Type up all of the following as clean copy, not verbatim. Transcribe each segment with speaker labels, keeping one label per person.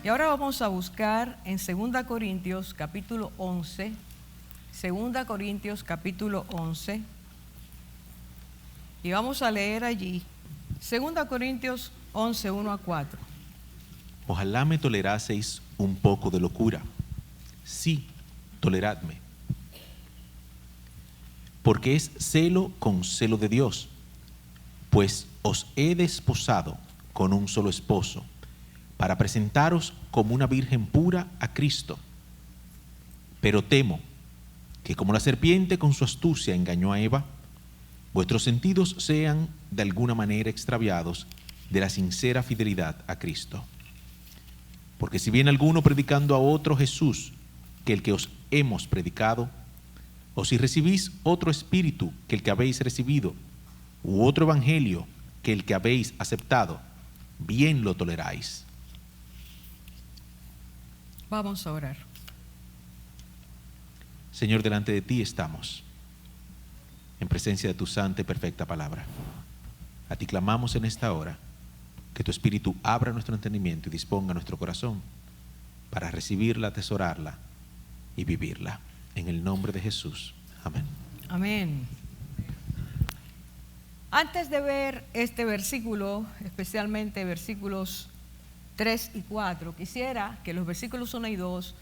Speaker 1: Y ahora vamos a buscar en 2 Corintios capítulo 11, 2 Corintios capítulo 11, y vamos a leer allí 2 Corintios 11, 1 a 4.
Speaker 2: Ojalá me toleraseis un poco de locura. Sí, toleradme. Porque es celo con celo de Dios, pues os he desposado con un solo esposo, para presentaros como una virgen pura a Cristo. Pero temo que como la serpiente con su astucia engañó a Eva, vuestros sentidos sean de alguna manera extraviados de la sincera fidelidad a Cristo. Porque si viene alguno predicando a otro Jesús que el que os hemos predicado, o si recibís otro espíritu que el que habéis recibido, u otro evangelio que el que habéis aceptado, bien lo toleráis.
Speaker 1: Vamos a orar.
Speaker 2: Señor, delante de ti estamos, en presencia de tu santa y perfecta palabra. A ti clamamos en esta hora, que tu Espíritu abra nuestro entendimiento y disponga nuestro corazón para recibirla, atesorarla y vivirla. En el nombre de Jesús. Amén.
Speaker 1: Amén. Antes de ver este versículo, especialmente versículos 3 y 4, quisiera que los versículos 1 y 2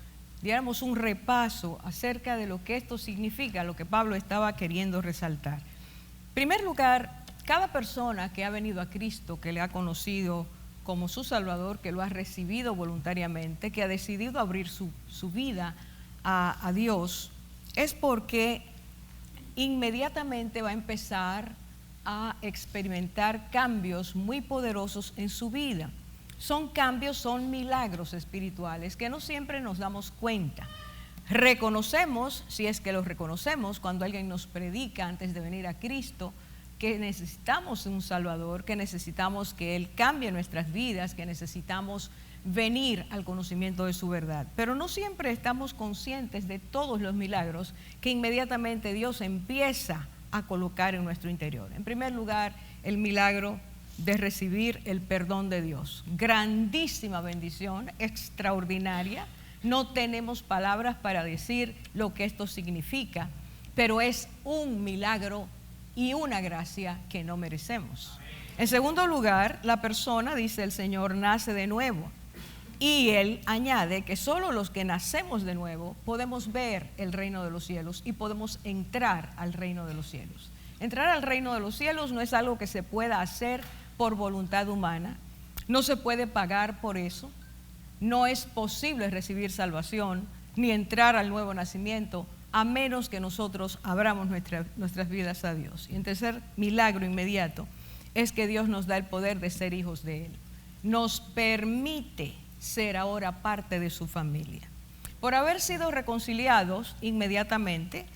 Speaker 1: diéramos un repaso acerca de lo que esto significa, lo que Pablo estaba queriendo resaltar. En primer lugar, cada persona que ha venido a Cristo, que le ha conocido como su Salvador, que lo ha recibido voluntariamente, que ha decidido abrir su vida a Dios, es porque inmediatamente va a empezar a experimentar cambios muy poderosos en su vida. Son cambios, son milagros espirituales que no siempre nos damos cuenta. Reconocemos, si es que los reconocemos, cuando alguien nos predica antes de venir a Cristo, que necesitamos un Salvador, que necesitamos que Él cambie nuestras vidas, que necesitamos venir al conocimiento de su verdad. Pero no siempre estamos conscientes de todos los milagros que inmediatamente Dios empieza a colocar en nuestro interior. En primer lugar, el milagro de recibir el perdón de Dios. Grandísima bendición, extraordinaria. No tenemos palabras para decir lo que esto significa, pero es un milagro y una gracia que no merecemos. En segundo lugar, la persona, dice el Señor, nace de nuevo. Y Él añade que solo los que nacemos de nuevo podemos ver el reino de los cielos y podemos entrar al reino de los cielos. Entrar al reino de los cielos no es algo que se pueda hacer por voluntad humana, no se puede pagar por eso, no es posible recibir salvación ni entrar al nuevo nacimiento a menos que nosotros abramos nuestras vidas a Dios. Y en tercer milagro inmediato es que Dios nos da el poder de ser hijos de Él, nos permite ser ahora parte de su familia. Por haber sido reconciliados inmediatamente,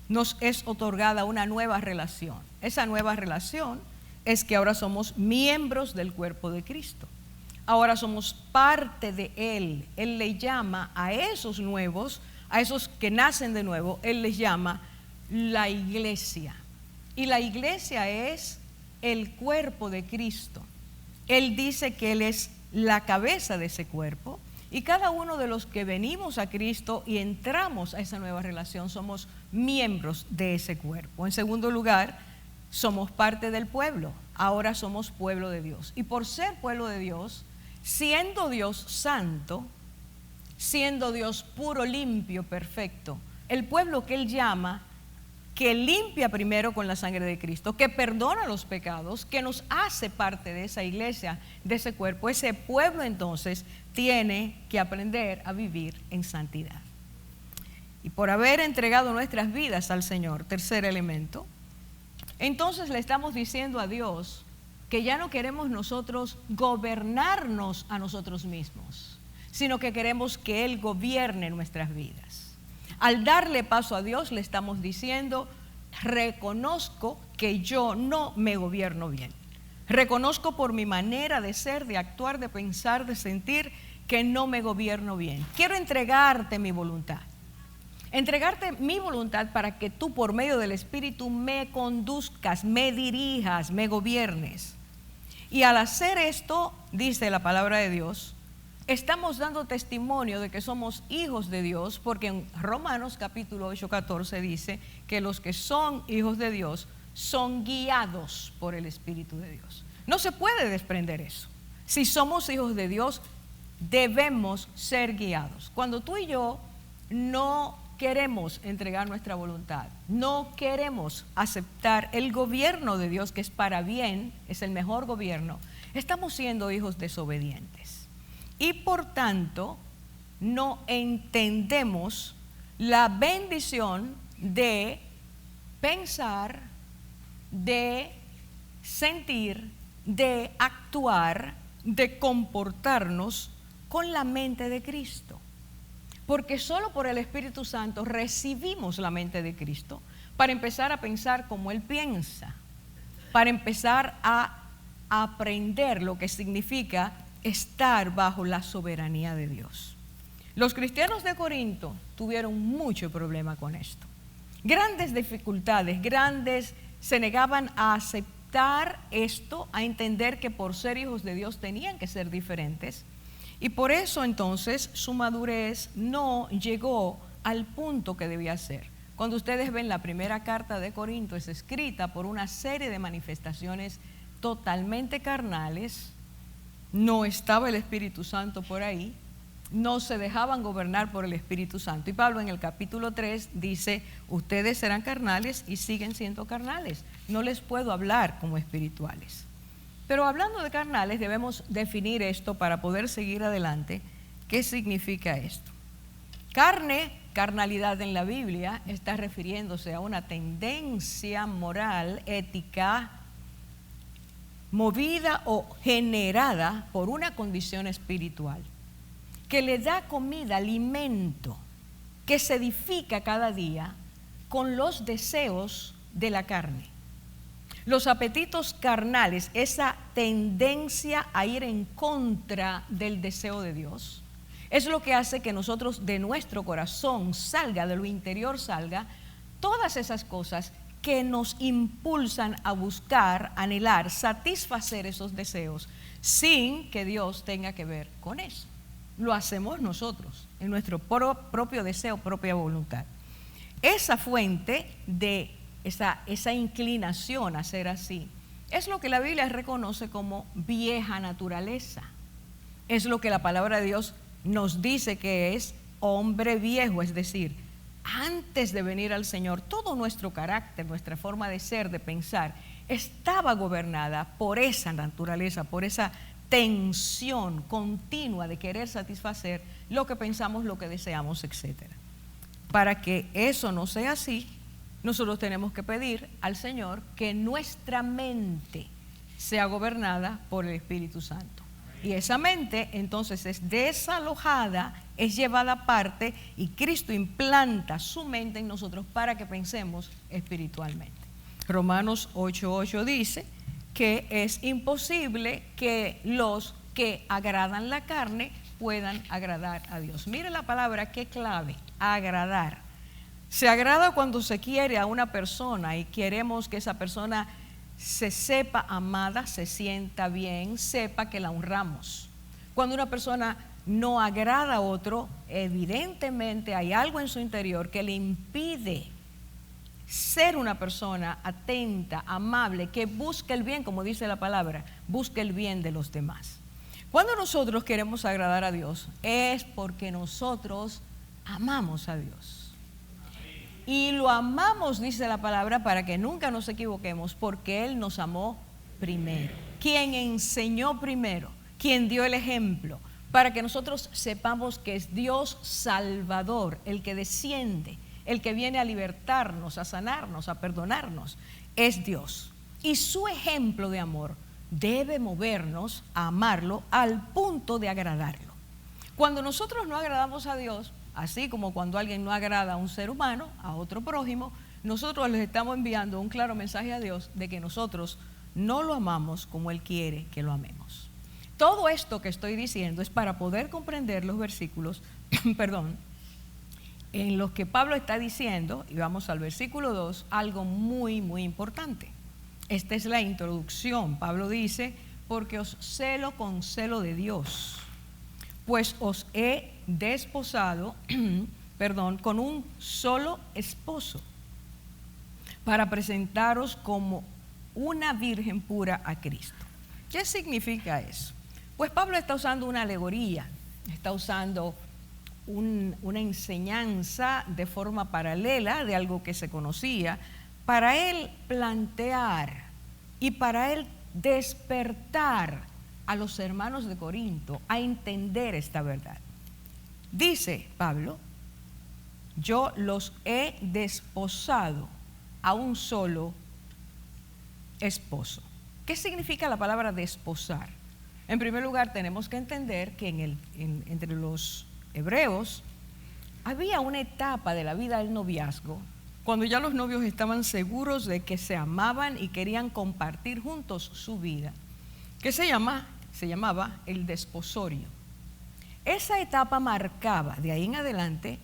Speaker 1: nos es otorgada una nueva relación. Esa nueva relación es que ahora somos miembros del cuerpo de Cristo. Ahora somos parte de Él. Él le llama a esos nuevos, a esos que nacen de nuevo, Él les llama la iglesia. Y la iglesia es el cuerpo de Cristo. Él dice que Él es la cabeza de ese cuerpo, y cada uno de los que venimos a Cristo y entramos a esa nueva relación somos miembros de ese cuerpo. En segundo lugar, somos parte del pueblo. Ahora somos pueblo de Dios, y por ser pueblo de Dios, siendo Dios santo, siendo Dios puro, limpio, perfecto, el pueblo que Él llama, que limpia primero con la sangre de Cristo, que perdona los pecados, que nos hace parte de esa iglesia, de ese cuerpo, ese pueblo entonces tiene que aprender a vivir en santidad. Y por haber entregado nuestras vidas al Señor, tercer elemento, entonces le estamos diciendo a Dios que ya no queremos nosotros gobernarnos a nosotros mismos, sino que queremos que Él gobierne nuestras vidas. Al darle paso a Dios le estamos diciendo: reconozco que yo no me gobierno bien. Reconozco por mi manera de ser, de actuar, de pensar, de sentir, que no me gobierno bien. Quiero entregarte mi voluntad. Entregarte mi voluntad para que tú por medio del Espíritu me conduzcas, me dirijas, me gobiernes. Y al hacer esto, dice la palabra de Dios, estamos dando testimonio de que somos hijos de Dios, porque en Romanos capítulo 8, 14 dice que los que son hijos de Dios son guiados por el Espíritu de Dios. No se puede desprender eso. Si somos hijos de Dios, debemos ser guiados. Cuando tú y yo no queremos entregar nuestra voluntad, no queremos aceptar el gobierno de Dios, que es para bien, es el mejor gobierno, estamos siendo hijos desobedientes. Y por tanto, no entendemos la bendición de pensar, de sentir, de actuar, de comportarnos con la mente de Cristo. Porque solo por el Espíritu Santo recibimos la mente de Cristo para empezar a pensar como Él piensa, para empezar a aprender lo que significa estar bajo la soberanía de Dios. Los cristianos de Corinto tuvieron mucho problema con esto. Grandes dificultades, se negaban a aceptar esto, a entender que por ser hijos de Dios tenían que ser diferentes. Y por eso entonces su madurez no llegó al punto que debía ser. Cuando ustedes ven la primera carta de Corinto, es escrita por una serie de manifestaciones totalmente carnales. No estaba el Espíritu Santo por ahí, no se dejaban gobernar por el Espíritu Santo. Y Pablo en el capítulo 3 dice, ustedes serán carnales y siguen siendo carnales. No les puedo hablar como espirituales. Pero hablando de carnales, debemos definir esto para poder seguir adelante. ¿Qué significa esto? Carnalidad en la Biblia está refiriéndose a una tendencia moral, ética, movida o generada por una condición espiritual, que le da comida, alimento, que se edifica cada día con los deseos de la carne. Los apetitos carnales, esa tendencia a ir en contra del deseo de Dios, es lo que hace que nosotros de nuestro corazón salga, de lo interior salga, todas esas cosas que nos impulsan a buscar, anhelar, satisfacer esos deseos, sin que Dios tenga que ver con eso. Lo hacemos nosotros, en nuestro propio deseo, propia voluntad. Esa fuente de esa inclinación a ser así, es lo que la Biblia reconoce como vieja naturaleza. Es lo que la palabra de Dios nos dice que es hombre viejo, es decir, antes de venir al Señor, todo nuestro carácter, nuestra forma de ser, de pensar, estaba gobernada por esa naturaleza, por esa tensión continua de querer satisfacer lo que pensamos, lo que deseamos, etc. Para que eso no sea así, nosotros tenemos que pedir al Señor que nuestra mente sea gobernada por el Espíritu Santo. Y esa mente entonces es desalojada, es llevada aparte y Cristo implanta su mente en nosotros para que pensemos espiritualmente. Romanos 8:8 dice que es imposible que los que agradan la carne puedan agradar a Dios. Mire la palabra, qué clave, agradar. Se agrada cuando se quiere a una persona y queremos que esa persona se sepa amada, se sienta bien, sepa que la honramos. Cuando una persona no agrada a otro, evidentemente hay algo en su interior que le impide ser una persona atenta, amable, que busque el bien, como dice la palabra, busque el bien de los demás. Cuando nosotros queremos agradar a Dios, es porque nosotros amamos a Dios. Y lo amamos, dice la palabra, para que nunca nos equivoquemos, porque Él nos amó primero. Quien enseñó primero, quien dio el ejemplo, para que nosotros sepamos que es Dios Salvador, el que desciende, el que viene a libertarnos, a sanarnos, a perdonarnos, es Dios. Y su ejemplo de amor debe movernos a amarlo al punto de agradarlo. Cuando nosotros no agradamos a Dios, así como cuando alguien no agrada a un ser humano, a otro prójimo, nosotros les estamos enviando un claro mensaje a Dios de que nosotros no lo amamos como Él quiere que lo amemos. Todo esto que estoy diciendo es para poder comprender los versículos, en los que Pablo está diciendo, y vamos al versículo 2, algo muy, muy importante. Esta es la introducción. Pablo dice, porque os celo con celo de Dios, pues os he desposado, con un solo esposo, para presentaros como una virgen pura a Cristo. ¿Qué significa eso? Pues Pablo está usando una alegoría, está usando una enseñanza de forma paralela de algo que se conocía, para él plantear y para él despertar a los hermanos de Corinto a entender esta verdad. Dice Pablo: yo los he desposado a un solo esposo. ¿Qué significa la palabra desposar? En primer lugar, tenemos que entender que entre los hebreos había una etapa de la vida del noviazgo cuando ya los novios estaban seguros de que se amaban y querían compartir juntos su vida, que se llamaba el desposorio. Esa etapa marcaba de ahí en adelante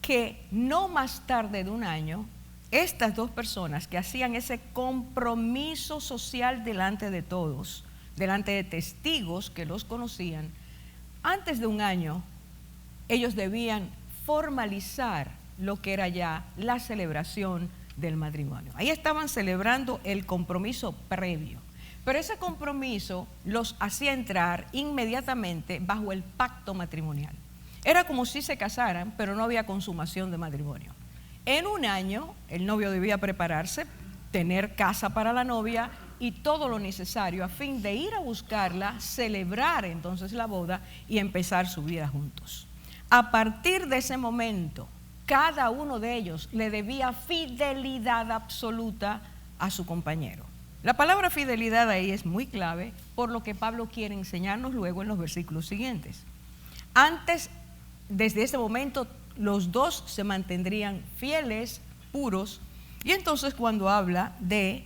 Speaker 1: que no más tarde de un año, estas dos personas que hacían ese compromiso social delante de todos, delante de testigos que los conocían, antes de un año ellos debían formalizar lo que era ya la celebración del matrimonio. Ahí estaban celebrando el compromiso previo, pero ese compromiso los hacía entrar inmediatamente bajo el pacto matrimonial. Era como si se casaran, pero no había consumación de matrimonio. En un año el novio debía prepararse, tener casa para la novia y todo lo necesario a fin de ir a buscarla, celebrar entonces la boda y empezar su vida juntos. A partir de ese momento, cada uno de ellos le debía fidelidad absoluta a su compañero. La palabra fidelidad ahí es muy clave, por lo que Pablo quiere enseñarnos luego en los versículos siguientes. Antes, desde ese momento, los dos se mantendrían fieles, puros, y entonces cuando habla de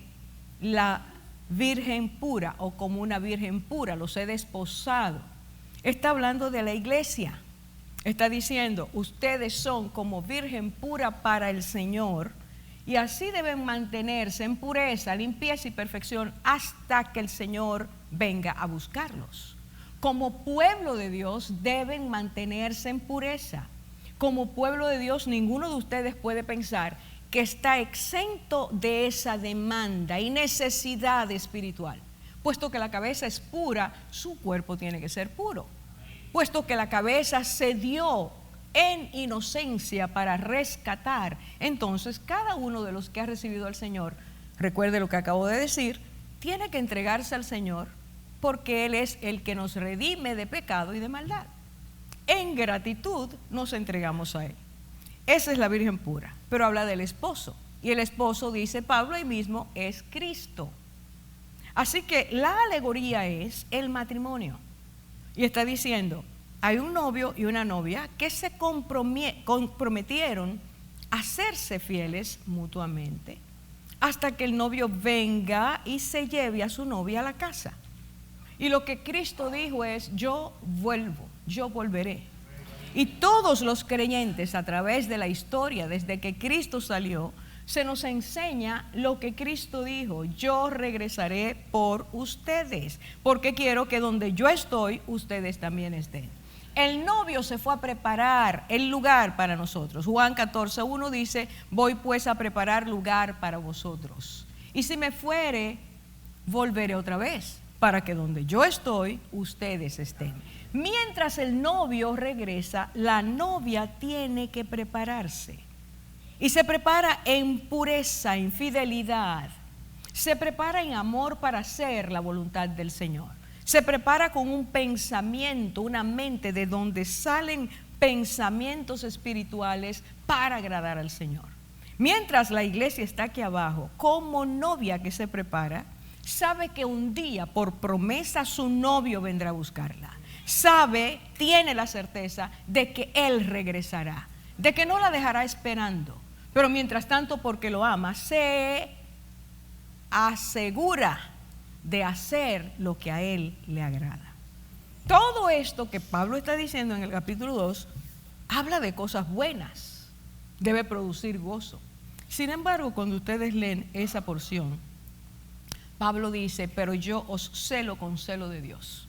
Speaker 1: la virgen pura o como una virgen pura, los he desposado, está hablando de la iglesia. Está diciendo, ustedes son como virgen pura para el Señor y así deben mantenerse en pureza, limpieza y perfección hasta que el Señor venga a buscarlos. Como pueblo de Dios deben mantenerse en pureza. Como pueblo de Dios, ninguno de ustedes puede pensar que está exento de esa demanda y necesidad espiritual. Puesto que la cabeza es pura, su cuerpo tiene que ser puro. Puesto que la cabeza se dio en inocencia para rescatar, entonces cada uno de los que ha recibido al Señor, recuerde lo que acabo de decir, tiene que entregarse al Señor porque Él es el que nos redime de pecado y de maldad. En gratitud nos entregamos a Él. Esa es la virgen pura, pero habla del esposo. Y el esposo, dice Pablo ahí mismo, es Cristo. Así que la alegoría es el matrimonio. Y está diciendo, hay un novio y una novia que se comprometieron a serse fieles mutuamente hasta que el novio venga y se lleve a su novia a la casa. Y lo que Cristo dijo es, yo vuelvo, yo volveré. Y todos los creyentes a través de la historia, desde que Cristo salió, se nos enseña lo que Cristo dijo, yo regresaré por ustedes, porque quiero que donde yo estoy, ustedes también estén. El novio se fue a preparar el lugar para nosotros. Juan 14:1 dice, voy pues a preparar lugar para vosotros. Y si me fuere, volveré otra vez, para que donde yo estoy, ustedes estén. Mientras el novio regresa, la novia tiene que prepararse. Y se prepara en pureza, en fidelidad. Se prepara en amor para hacer la voluntad del Señor. Se prepara con un pensamiento, una mente de donde salen pensamientos espirituales para agradar al Señor. Mientras la iglesia está aquí abajo, como novia que se prepara, sabe que un día por promesa su novio vendrá a buscarla. Sabe, tiene la certeza de que Él regresará, de que no la dejará esperando. Pero mientras tanto, porque lo ama, se asegura de hacer lo que a Él le agrada. Todo esto que Pablo está diciendo en el capítulo 2 habla de cosas buenas, debe producir gozo. Sin embargo, cuando ustedes leen esa porción, Pablo dice, pero yo os celo con celo de Dios.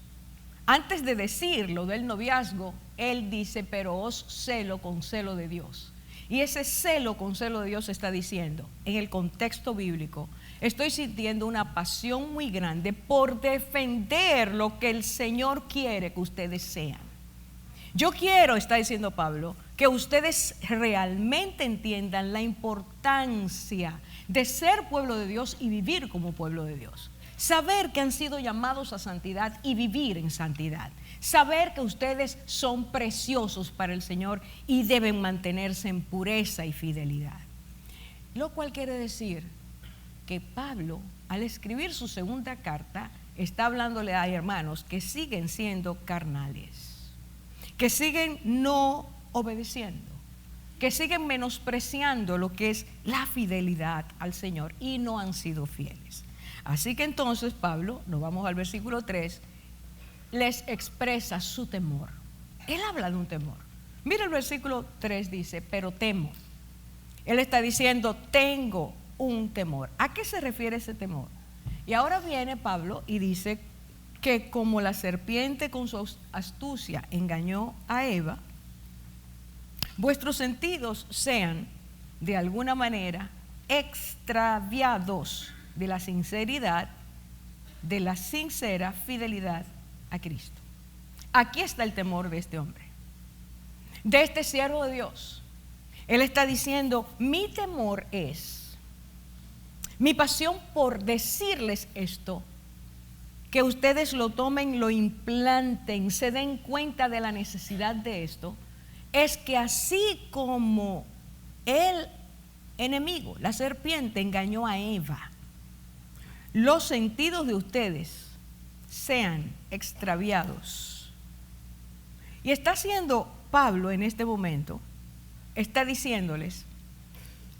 Speaker 1: antes de decir lo del noviazgo, él dice, pero os celo con celo de Dios. Y ese celo con celo de Dios está diciendo, en el contexto bíblico, estoy sintiendo una pasión muy grande por defender lo que el Señor quiere que ustedes sean. Yo quiero, está diciendo Pablo, que ustedes realmente entiendan la importancia de ser pueblo de Dios y vivir como pueblo de Dios. Saber que han sido llamados a santidad y vivir en santidad. Saber que ustedes son preciosos para el Señor y deben mantenerse en pureza y fidelidad. Lo cual quiere decir que Pablo, al escribir su segunda carta, está hablándole a hermanos que siguen siendo carnales, que siguen no obedeciendo, que siguen menospreciando lo que es la fidelidad al Señor y no han sido fieles. Así que entonces Pablo, nos vamos al versículo 3, les expresa su temor. Él habla de un temor. Mira el versículo 3 dice, pero temo. Él está diciendo, tengo un temor. ¿A qué se refiere ese temor? Y ahora viene Pablo y dice que como la serpiente con su astucia engañó a Eva, vuestros sentidos sean de alguna manera extraviados de la sinceridad, de la sincera fidelidad a Cristo. Aquí está el temor de este hombre, de este siervo de Dios. Él está diciendo, mi temor es, mi pasión por decirles esto, que ustedes lo tomen, lo implanten, se den cuenta de la necesidad de esto, es que así como el enemigo, la serpiente, engañó a Eva, los sentidos de ustedes sean extraviados. Y está haciendo Pablo en este momento, está diciéndoles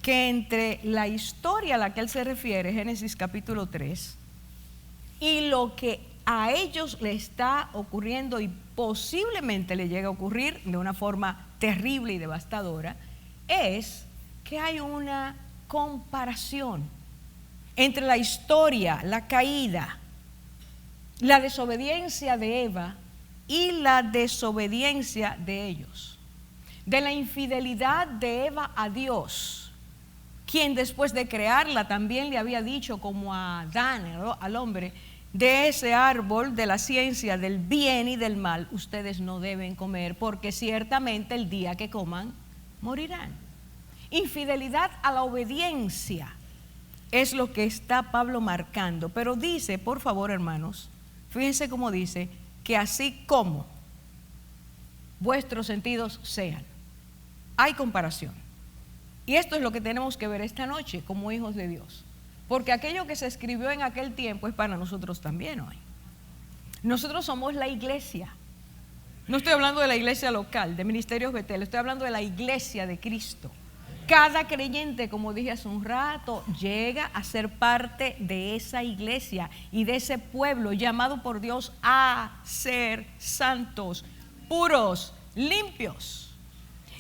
Speaker 1: que entre la historia a la que él se refiere, Génesis capítulo 3, y lo que a ellos le está ocurriendo y posiblemente le llega a ocurrir de una forma terrible y devastadora, es que hay una comparación entre la historia, la caída, la desobediencia de Eva y la desobediencia de ellos, de la infidelidad de Eva a Dios, quien después de crearla también le había dicho como a Adán, al hombre, de ese árbol de la ciencia del bien y del mal ustedes no deben comer, porque ciertamente el día que coman morirán. Infidelidad a la obediencia es lo que está Pablo marcando, pero dice, por favor hermanos, fíjense cómo dice, que así como vuestros sentidos sean. Hay comparación. Y esto es lo que tenemos que ver esta noche como hijos de Dios. Porque aquello que se escribió en aquel tiempo es para nosotros también hoy. Nosotros somos la iglesia. No estoy hablando de la iglesia local, de Ministerios Betel, estoy hablando de la iglesia de Cristo. Cada creyente, como dije hace un rato, llega a ser parte de esa iglesia y de ese pueblo llamado por Dios a ser santos, puros, limpios.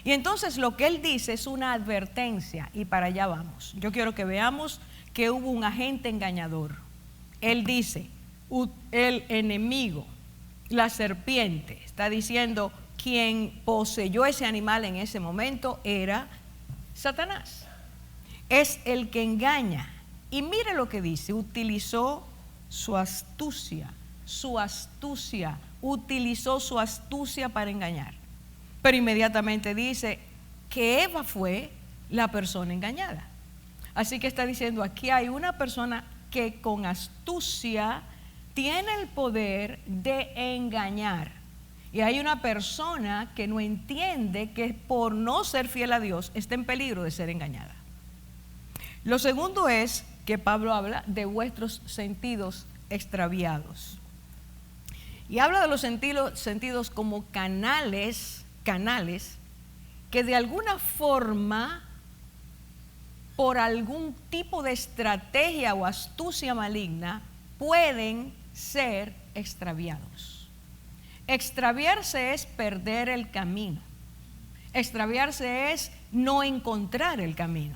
Speaker 1: Y entonces lo que él dice es una advertencia y para allá vamos. Yo quiero que veamos que hubo un agente engañador. Él dice, el enemigo, la serpiente, está diciendo quien poseyó ese animal en ese momento era Satanás. Es el que engaña. Y mire lo que dice, utilizó su astucia, utilizó su astucia para engañar. Pero inmediatamente dice que Eva fue la persona engañada. Así que está diciendo, aquí hay una persona que con astucia tiene el poder de engañar. Y hay una persona que no entiende que por no ser fiel a Dios está en peligro de ser engañada. Lo segundo es que Pablo habla de vuestros sentidos extraviados. Y habla de los sentidos como canales que de alguna forma, por algún tipo de estrategia o astucia maligna, pueden ser extraviados. Extraviarse es perder el camino. Extraviarse es no encontrar el camino.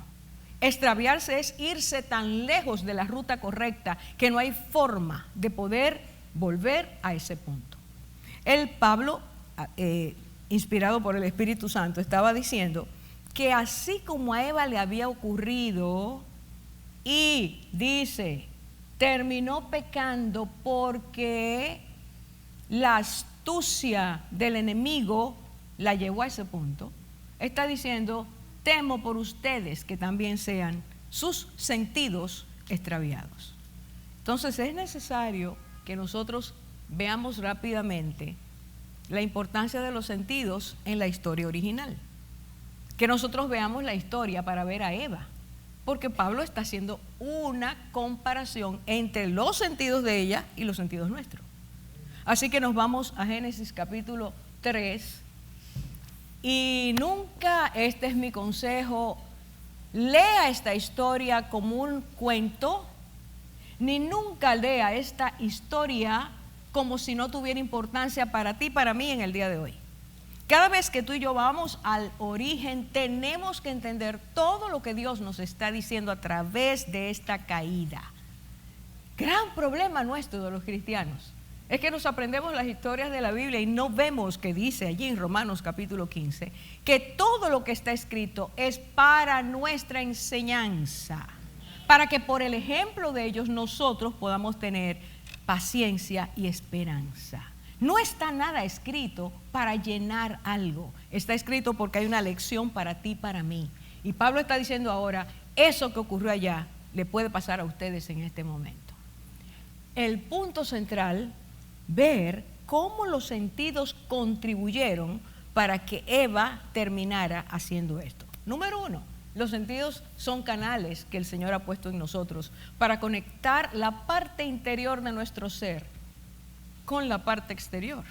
Speaker 1: Extraviarse es irse tan lejos de la ruta correcta que no hay forma de poder volver a ese punto. El Pablo, inspirado por el Espíritu Santo, estaba diciendo que así como a Eva le había ocurrido, y dice, terminó pecando porque la astucia del enemigo la llevó a ese punto, está diciendo, temo por ustedes que también sean sus sentidos extraviados. Entonces es necesario que nosotros veamos rápidamente la importancia de los sentidos en la historia original. Que nosotros veamos la historia para ver a Eva, porque Pablo está haciendo una comparación entre los sentidos de ella y los sentidos nuestros. Así que nos vamos a Génesis capítulo 3, y nunca, este es mi consejo, lea esta historia como un cuento, ni nunca lea esta historia como si no tuviera importancia para ti, para mí en el día de hoy. Cada vez que tú y yo vamos al origen, tenemos que entender todo lo que Dios nos está diciendo a través de esta caída. Gran problema nuestro de los cristianos es que nos aprendemos las historias de la Biblia y no vemos que dice allí en Romanos capítulo 15 que todo lo que está escrito es para nuestra enseñanza, para que por el ejemplo de ellos nosotros podamos tener paciencia y esperanza. No está nada escrito para llenar algo, está escrito porque hay una lección para ti, para mí. Y Pablo está diciendo ahora, eso que ocurrió allá le puede pasar a ustedes en este momento. El punto central, ver cómo los sentidos contribuyeron para que Eva terminara haciendo esto. Número 1, los sentidos son canales que el Señor ha puesto en nosotros para conectar la parte interior de nuestro ser con la parte exterior.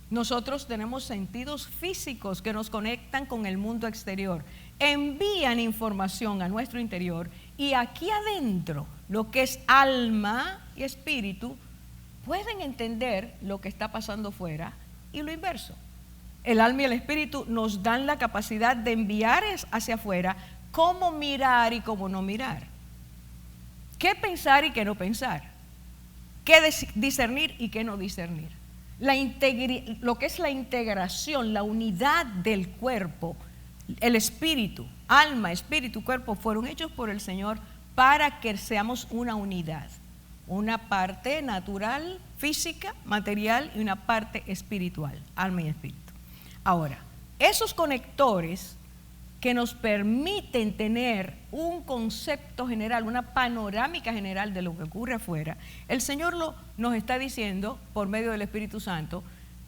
Speaker 1: Nosotros tenemos sentidos físicos que nos conectan con el mundo exterior, envían información a nuestro interior, y aquí adentro, lo que es alma y espíritu, pueden entender lo que está pasando fuera y lo inverso. El alma y el espíritu nos dan la capacidad de enviar hacia afuera cómo mirar y cómo no mirar, qué pensar y qué no pensar, qué discernir y qué no discernir. Lo que es la integración, la unidad del cuerpo, el espíritu, alma, espíritu, cuerpo, fueron hechos por el Señor para que seamos una unidad. Una parte natural, física, material, y una parte espiritual, alma y espíritu. Ahora, esos conectores que nos permiten tener un concepto general, una panorámica general de lo que ocurre afuera, el Señor nos está diciendo por medio del Espíritu Santo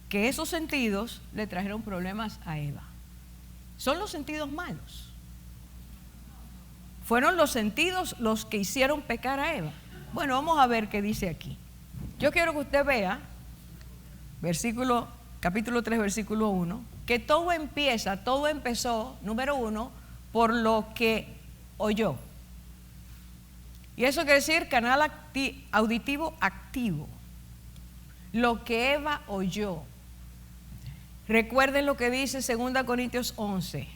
Speaker 1: que esos sentidos le trajeron problemas a Eva. Son los sentidos malos. Fueron los sentidos los que hicieron pecar a Eva. Bueno, vamos a ver qué dice aquí. Yo quiero que usted vea, capítulo 3, versículo 1, que todo empezó, número 1, por lo que oyó. Y eso quiere decir canal auditivo activo. Lo que Eva oyó. Recuerden lo que dice 2 Corintios 11.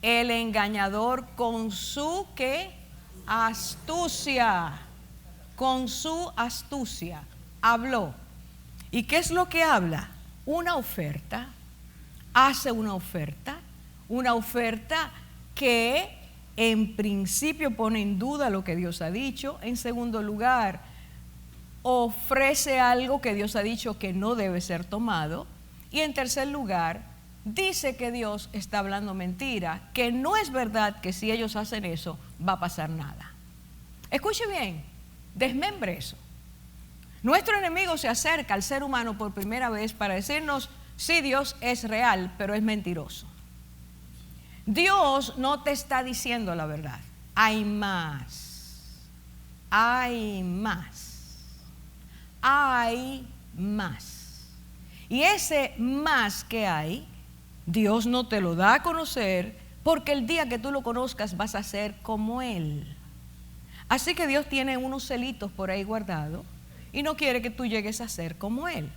Speaker 1: El engañador con su ¿qué? Astucia. Con su astucia habló. ¿Y qué es lo que habla? Una oferta. Hace una oferta que en principio pone en duda lo que Dios ha dicho. En segundo lugar, ofrece algo que Dios ha dicho que no debe ser tomado. Y en tercer lugar, dice que Dios está hablando mentira, que no es verdad que si ellos hacen eso va a pasar nada. Escuche bien, desmembre eso. Nuestro enemigo se acerca al ser humano por primera vez para decirnos, sí, Dios es real, pero es mentiroso. Dios no te está diciendo la verdad. Hay más. Hay más. Hay más. Y ese más que hay, Dios no te lo da a conocer, porque el día que tú lo conozcas vas a ser como Él. Así que Dios tiene unos celitos por ahí guardados y no quiere que tú llegues a ser como Él.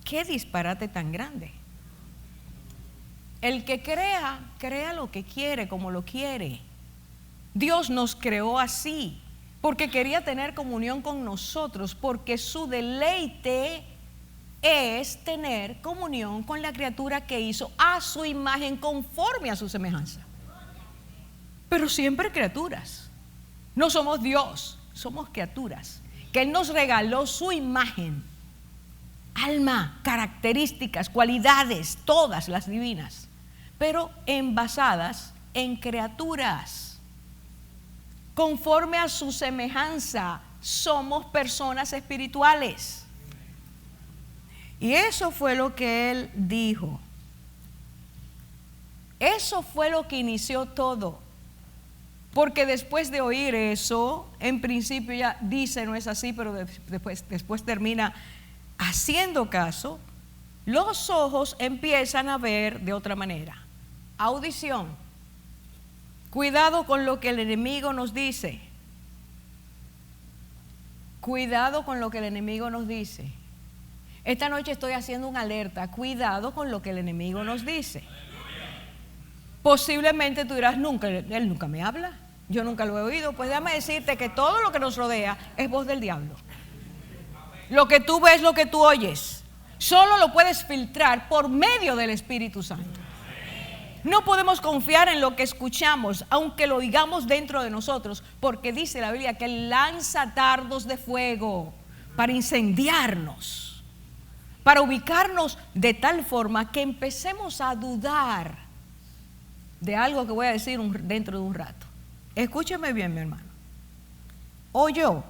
Speaker 1: ¡Qué disparate tan grande! El que crea lo que quiere, como lo quiere. Dios nos creó así, porque quería tener comunión con nosotros, porque su deleite es tener comunión con la criatura que hizo a su imagen conforme a su semejanza. Pero siempre criaturas. No somos Dios, somos criaturas. Que Él nos regaló su imagen, alma, características, cualidades, todas las divinas, pero envasadas en criaturas. Conforme a su semejanza, somos personas espirituales. Y eso fue lo que Él dijo. Eso fue lo que inició todo. Porque después de oír eso, en principio ya dice, no es así, pero después termina haciendo caso, los ojos empiezan a ver de otra manera. Audición. Cuidado con lo que el enemigo nos dice. Cuidado con lo que el enemigo nos dice. Esta noche estoy haciendo una alerta. Cuidado con lo que el enemigo nos dice. Posiblemente tú dirás, él nunca me habla, yo nunca lo he oído. Pues déjame decirte que todo lo que nos rodea es voz del diablo. Lo que tú ves, lo que tú oyes, solo lo puedes filtrar por medio del Espíritu Santo. No podemos confiar en lo que escuchamos, aunque lo oigamos dentro de nosotros, porque dice la Biblia que Él lanza dardos de fuego para incendiarnos, para ubicarnos de tal forma que empecemos a dudar de algo que voy a decir dentro de un rato. Escúcheme bien, mi hermano. Oyó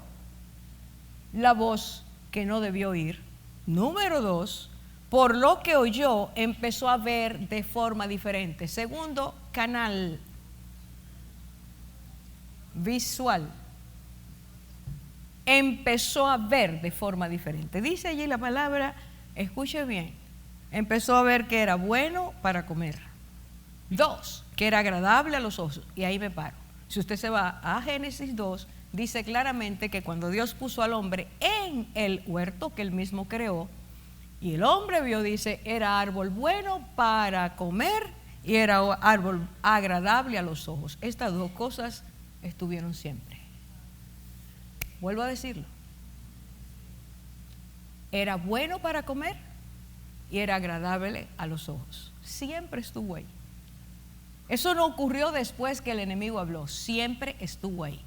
Speaker 1: la voz que no debió oír. Número 2, por lo que oyó, empezó a ver de forma diferente. Segundo canal visual. Empezó a ver de forma diferente. Dice allí la palabra, escuche bien, empezó a ver que era bueno para comer. 2, que era agradable a los ojos. Y ahí me paro. Si usted se va a Génesis 2, dice claramente que cuando Dios puso al hombre en el huerto que Él mismo creó, y el hombre vio, dice, era árbol bueno para comer y era árbol agradable a los ojos. Estas dos cosas estuvieron siempre. Vuelvo a decirlo. Era bueno para comer y era agradable a los ojos. Siempre estuvo ahí. Eso no ocurrió después que el enemigo habló, siempre estuvo ahí.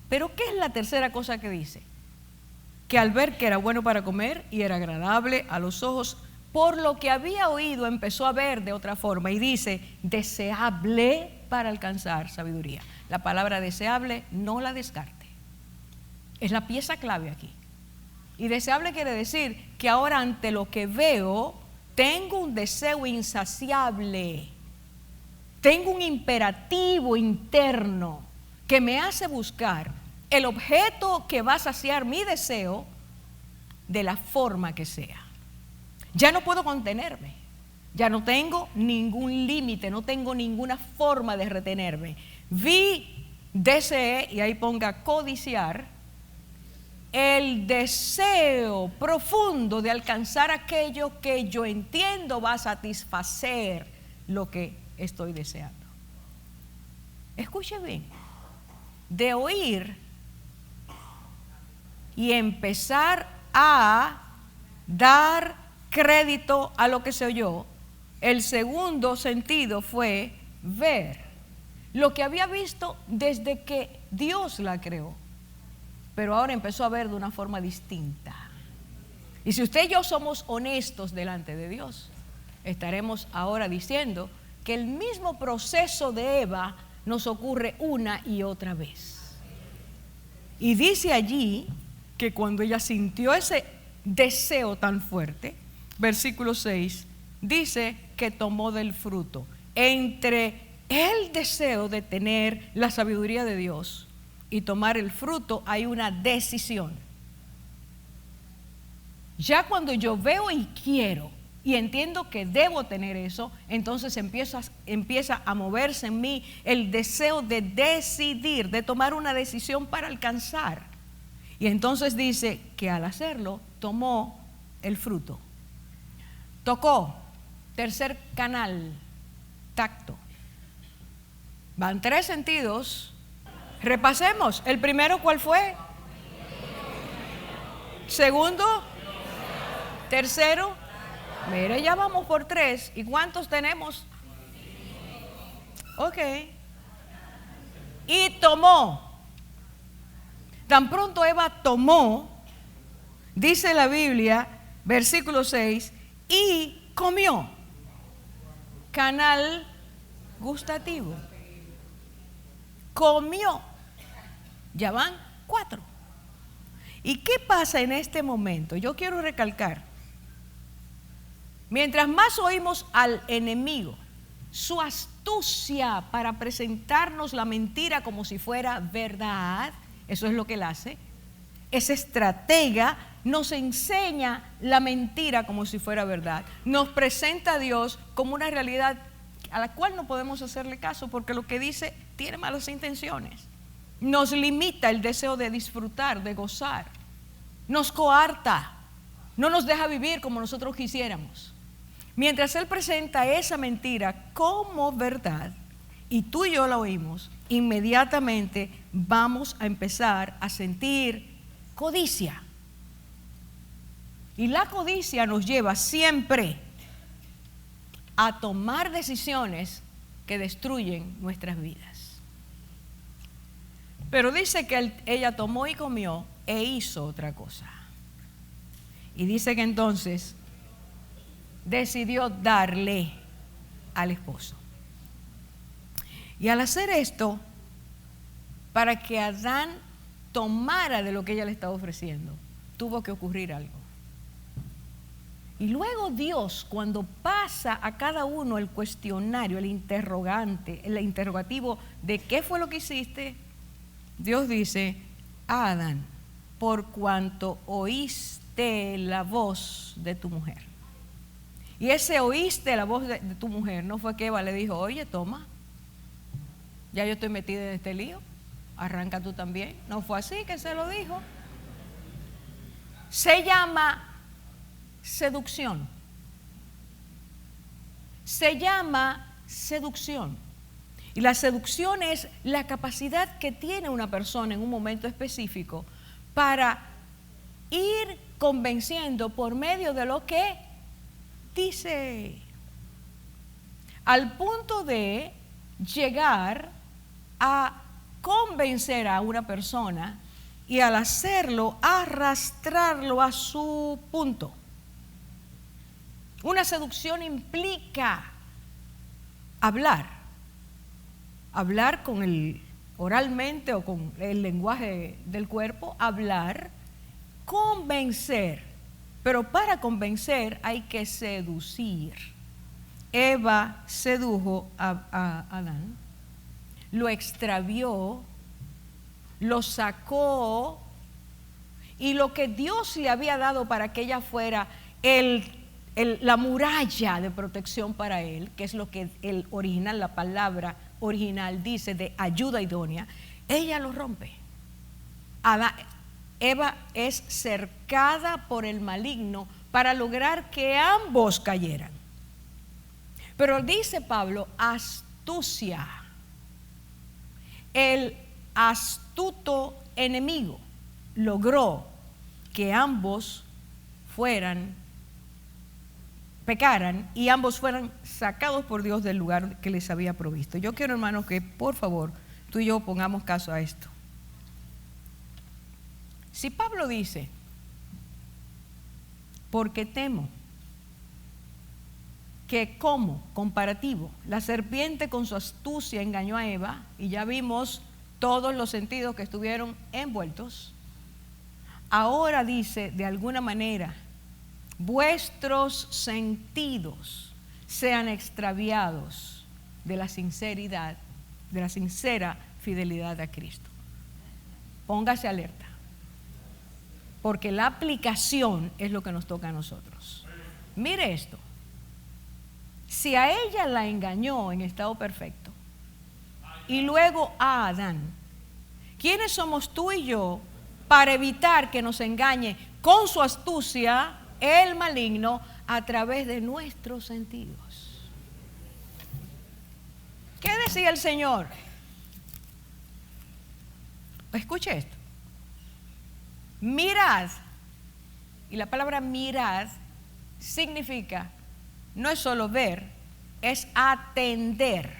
Speaker 1: Pero ¿qué es la tercera cosa que dice? Que al ver que era bueno para comer y era agradable a los ojos, por lo que había oído empezó a ver de otra forma y dice, deseable para alcanzar sabiduría. La palabra deseable no la descarte. Es la pieza clave aquí. Y deseable quiere decir que ahora ante lo que veo tengo un deseo insaciable. Tengo un imperativo interno que me hace buscar el objeto que va a saciar mi deseo de la forma que sea. Ya no puedo contenerme, ya no tengo ningún límite, no tengo ninguna forma de retenerme. Deseé, y ahí ponga codiciar, el deseo profundo de alcanzar aquello que yo entiendo va a satisfacer lo que estoy deseando. Escuche bien, de oír y empezar a dar crédito a lo que se oyó, el segundo sentido fue ver lo que había visto desde que Dios la creó, pero ahora empezó a ver de una forma distinta. Y si usted y yo somos honestos delante de Dios, estaremos ahora diciendo que el mismo proceso de Eva nos ocurre una y otra vez. Y dice allí que cuando ella sintió ese deseo tan fuerte, versículo 6, dice que tomó del fruto. Entre el deseo de tener la sabiduría de Dios y tomar el fruto hay una decisión. Ya cuando yo veo y quiero y entiendo que debo tener eso, entonces empieza a moverse en mí el deseo de decidir, de tomar una decisión para alcanzar. Y entonces dice que al hacerlo tomó el fruto. Tocó, tercer canal, tacto. Van 3 sentidos. Repasemos. El primero, ¿cuál fue? Segundo, Tercero, mire, ya vamos por 3. ¿Y cuántos tenemos? Ok. Y tomó. Tan pronto Eva tomó, dice la Biblia, versículo 6, y comió. Canal gustativo. Comió. Ya van 4. ¿Y qué pasa en este momento? Yo quiero recalcar. Mientras más oímos al enemigo, su astucia para presentarnos la mentira como si fuera verdad, eso es lo que él hace. Ese estratega nos enseña la mentira como si fuera verdad. Nos presenta a Dios como una realidad a la cual no podemos hacerle caso porque lo que dice tiene malas intenciones. Nos limita el deseo de disfrutar, de gozar. Nos coarta. No nos deja vivir como nosotros quisiéramos. Mientras él presenta esa mentira como verdad y tú y yo la oímos, inmediatamente vamos a empezar a sentir codicia. Y la codicia nos lleva siempre a tomar decisiones que destruyen nuestras vidas. Pero dice que ella tomó y comió e hizo otra cosa. Y dice que entonces decidió darle al esposo. Y al hacer esto, para que Adán tomara de lo que ella le estaba ofreciendo, tuvo que ocurrir algo. Y luego Dios, cuando pasa a cada uno el cuestionario, el interrogante, el interrogativo de qué fue lo que hiciste, Dios dice: Adán, por cuanto oíste la voz de tu mujer. Y ese oíste la voz de tu mujer no fue que Eva le dijo: oye, toma, ya yo estoy metida en este lío, arranca tú también. No fue así que se lo dijo. Se llama seducción. Se llama seducción. Y la seducción es la capacidad que tiene una persona en un momento específico para ir convenciendo por medio de lo que dice, al punto de llegar a convencer a una persona y al hacerlo arrastrarlo a su punto. Una seducción implica hablar con el oralmente o con el lenguaje del cuerpo, hablar, convencer. Pero para convencer hay que seducir. Eva sedujo a Adán, lo extravió, lo sacó, y lo que Dios le había dado para que ella fuera la muralla de protección para él, que es lo que el original, la palabra original dice de ayuda idónea, ella lo rompe. Eva es cercada por el maligno para lograr que ambos cayeran. Pero dice Pablo, astucia. El astuto enemigo logró que ambos pecaran y ambos fueran sacados por Dios del lugar que les había provisto. Yo quiero, hermanos, que por favor tú y yo pongamos caso a esto. Si Pablo dice, porque temo que como comparativo, la serpiente con su astucia engañó a Eva, y ya vimos todos los sentidos que estuvieron envueltos, ahora dice de alguna manera, vuestros sentidos sean extraviados de la sinceridad, de la sincera fidelidad a Cristo. Póngase alerta, porque la aplicación es lo que nos toca a nosotros. Mire esto, si a ella la engañó en estado perfecto y luego a Adán, ¿quiénes somos tú y yo para evitar que nos engañe con su astucia el maligno a través de nuestros sentidos? ¿Qué decía el Señor? Escuche esto. Mirad, y la palabra mirad significa, no es solo ver, es atender,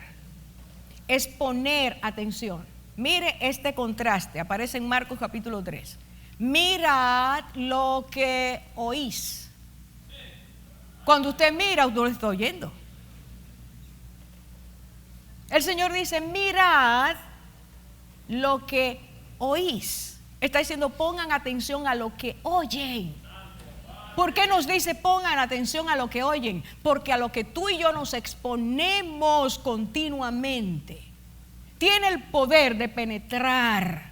Speaker 1: es poner atención. Mire este contraste, aparece en Marcos capítulo 3. Mirad lo que oís. Cuando usted mira, usted lo está oyendo. El Señor dice, mirad lo que oís. Está diciendo, pongan atención a lo que oyen. ¿Por qué nos dice pongan atención a lo que oyen? Porque a lo que tú y yo nos exponemos continuamente tiene el poder de penetrar,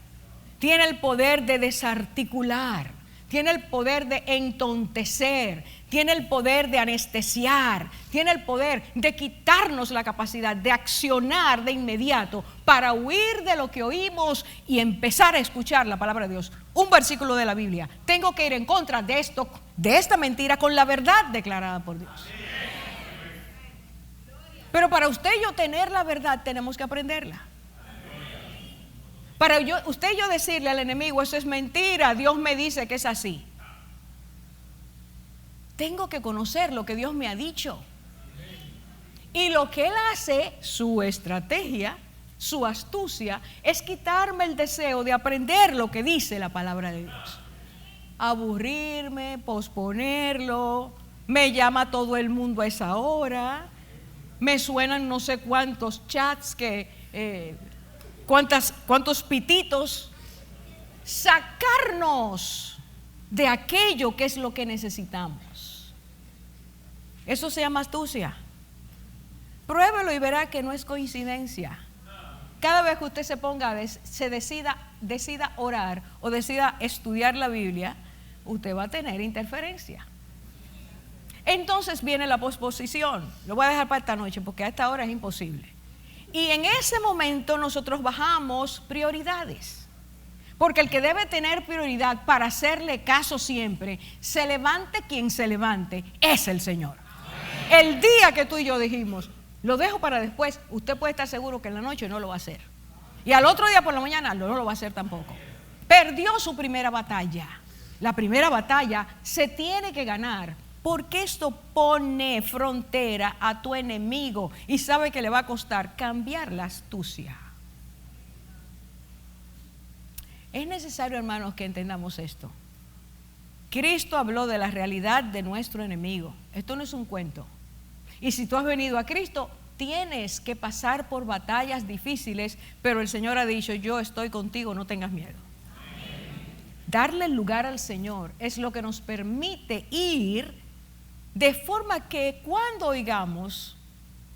Speaker 1: tiene el poder de desarticular, tiene el poder de entontecer, tiene el poder de anestesiar, tiene el poder de quitarnos la capacidad de accionar de inmediato para huir de lo que oímos y empezar a escuchar la palabra de Dios. Un versículo de la Biblia. Tengo que ir en contra de esto, de esta mentira, con la verdad declarada por Dios. Pero para usted y yo tener la verdad tenemos que aprenderla. Para usted y yo decirle al enemigo, eso es mentira, Dios me dice que es así. Tengo que conocer lo que Dios me ha dicho. Y lo que Él hace, su estrategia, su astucia, es quitarme el deseo de aprender lo que dice la palabra de Dios. Aburrirme, posponerlo, me llama todo el mundo a esa hora, me suenan no sé cuántos chats cuántos pititos, sacarnos de aquello que es lo que necesitamos. Eso se llama astucia. Pruébelo y verá que no es coincidencia. Cada vez que usted se decida orar o decida estudiar la Biblia, usted va a tener interferencia. Entonces viene la posposición. Lo voy a dejar para esta noche porque a esta hora es imposible. Y en ese momento nosotros bajamos prioridades. Porque el que debe tener prioridad para hacerle caso siempre, se levante quien se levante, es el Señor. El día que tú y yo dijimos, lo dejo para después, usted puede estar seguro que en la noche no lo va a hacer. Y al otro día por la mañana no lo va a hacer tampoco. Perdió su primera batalla. La primera batalla se tiene que ganar. Porque esto pone frontera a tu enemigo y sabe que le va a costar cambiar la astucia. Es necesario, hermanos, que entendamos esto. Cristo habló de la realidad de nuestro enemigo. Esto no es un cuento. Y si tú has venido a Cristo, tienes que pasar por batallas difíciles, pero el Señor ha dicho, yo estoy contigo, no tengas miedo. Darle el lugar al Señor es lo que nos permite ir de forma que cuando oigamos,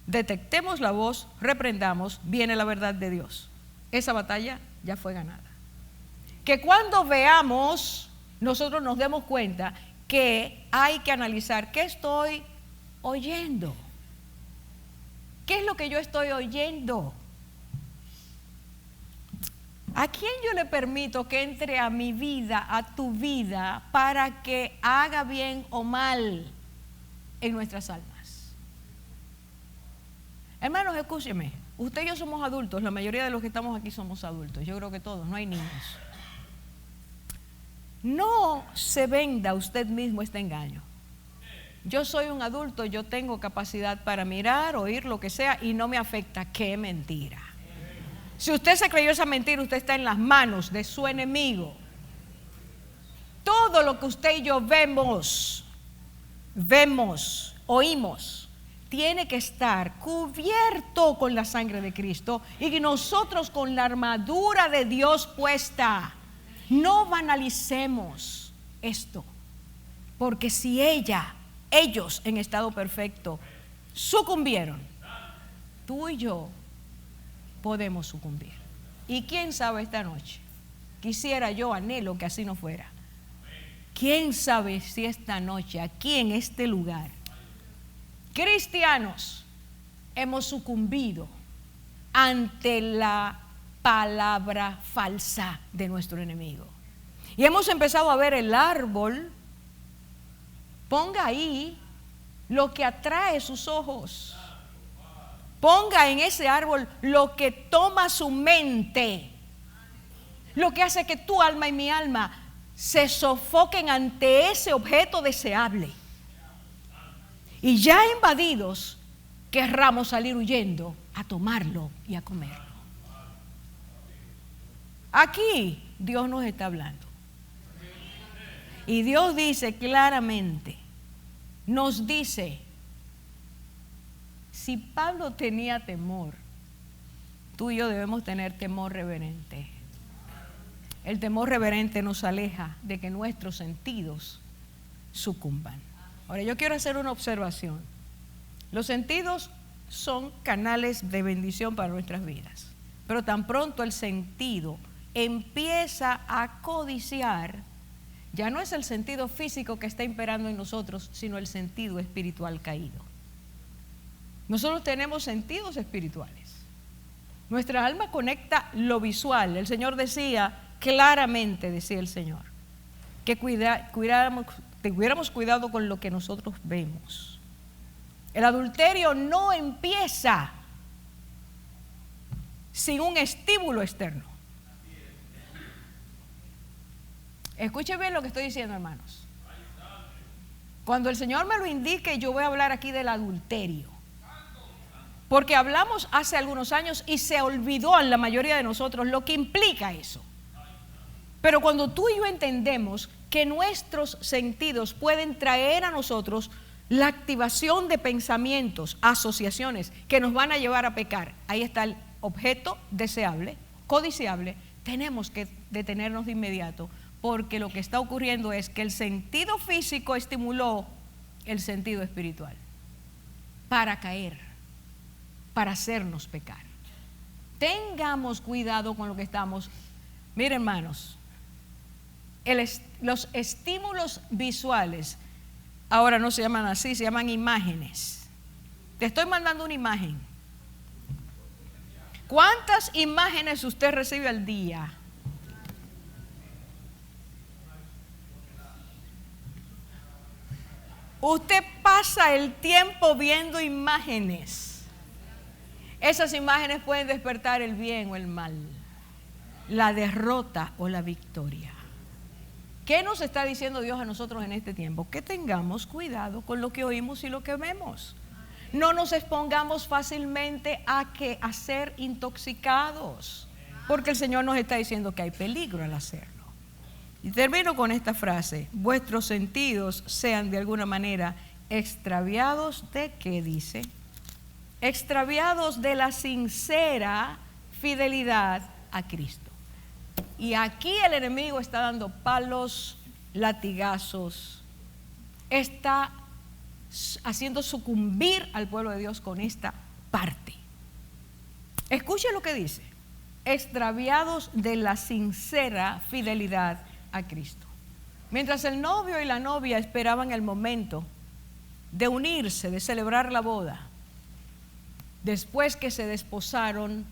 Speaker 1: detectemos la voz, reprendamos, viene la verdad de Dios. Esa batalla ya fue ganada. Que cuando veamos, nosotros nos demos cuenta que hay que analizar qué estoy oyendo. ¿Qué es lo que yo estoy oyendo? ¿A quién yo le permito que entre a mi vida, a tu vida, para que haga bien o mal en nuestras almas? Hermanos, escúcheme, usted y yo somos adultos, la mayoría de los que estamos aquí somos adultos, yo creo que todos, no hay niños. No se venda usted mismo este engaño. Yo soy un adulto, yo tengo capacidad para mirar, oír lo que sea y no me afecta. ¡Qué mentira! Si usted se creyó esa mentira, usted está en las manos de su enemigo. Todo lo que usted y yo vemos, oímos, tiene que estar cubierto con la sangre de Cristo y nosotros con la armadura de Dios puesta. No banalicemos esto, porque si ellos en estado perfecto sucumbieron, tú y yo podemos sucumbir. Y quién sabe esta noche, quisiera yo, anhelo que así no fuera. ¿Quién sabe si esta noche, aquí en este lugar, cristianos, hemos sucumbido ante la palabra falsa de nuestro enemigo? Y hemos empezado a ver el árbol. Ponga ahí lo que atrae sus ojos. Ponga en ese árbol lo que toma su mente. Lo que hace que tu alma y mi alma se sofoquen ante ese objeto deseable. Y ya invadidos, querramos salir huyendo a tomarlo y a comerlo. Aquí Dios nos está hablando. Y Dios dice claramente, nos dice, si Pablo tenía temor, tú y yo debemos tener temor reverente. El temor reverente nos aleja de que nuestros sentidos sucumban. Ahora yo quiero hacer una observación. Los sentidos son canales de bendición para nuestras vidas, pero tan pronto el sentido empieza a codiciar, ya no es el sentido físico que está imperando en nosotros, sino el sentido espiritual caído. Nosotros tenemos sentidos espirituales. Nuestra alma conecta lo visual. El Señor decía claramente, decía el Señor, que tuviéramos cuidado con lo que nosotros vemos. El adulterio no empieza sin un estímulo externo. Escuchen bien lo que estoy diciendo, hermanos. Cuando el Señor me lo indique, yo voy a hablar aquí del adulterio. Porque hablamos hace algunos años y se olvidó en la mayoría de nosotros lo que implica eso. Pero cuando tú y yo entendemos que nuestros sentidos pueden traer a nosotros la activación de pensamientos, asociaciones que nos van a llevar a pecar, ahí está el objeto deseable, codiciable, tenemos que detenernos de inmediato, porque lo que está ocurriendo es que el sentido físico estimuló el sentido espiritual para caer, para hacernos pecar. Tengamos cuidado con lo que estamos. Miren, hermanos, los estímulos visuales ahora no se llaman así, se llaman imágenes. Te estoy mandando una imagen. ¿Cuántas imágenes usted recibe al día? Usted pasa el tiempo viendo imágenes. Esas imágenes pueden despertar el bien o el mal, la derrota o la victoria. ¿Qué nos está diciendo Dios a nosotros en este tiempo? Que tengamos cuidado con lo que oímos y lo que vemos. No nos expongamos fácilmente a ser intoxicados, porque el Señor nos está diciendo que hay peligro al hacerlo. Y termino con esta frase: vuestros sentidos sean de alguna manera extraviados ¿de qué dice? Extraviados de la sincera fidelidad a Cristo. Y aquí el enemigo está dando palos, latigazos, está haciendo sucumbir al pueblo de Dios con esta parte. Escuche lo que dice: extraviados de la sincera fidelidad a Cristo. Mientras el novio y la novia esperaban el momento de unirse, de celebrar la boda, después que se desposaron,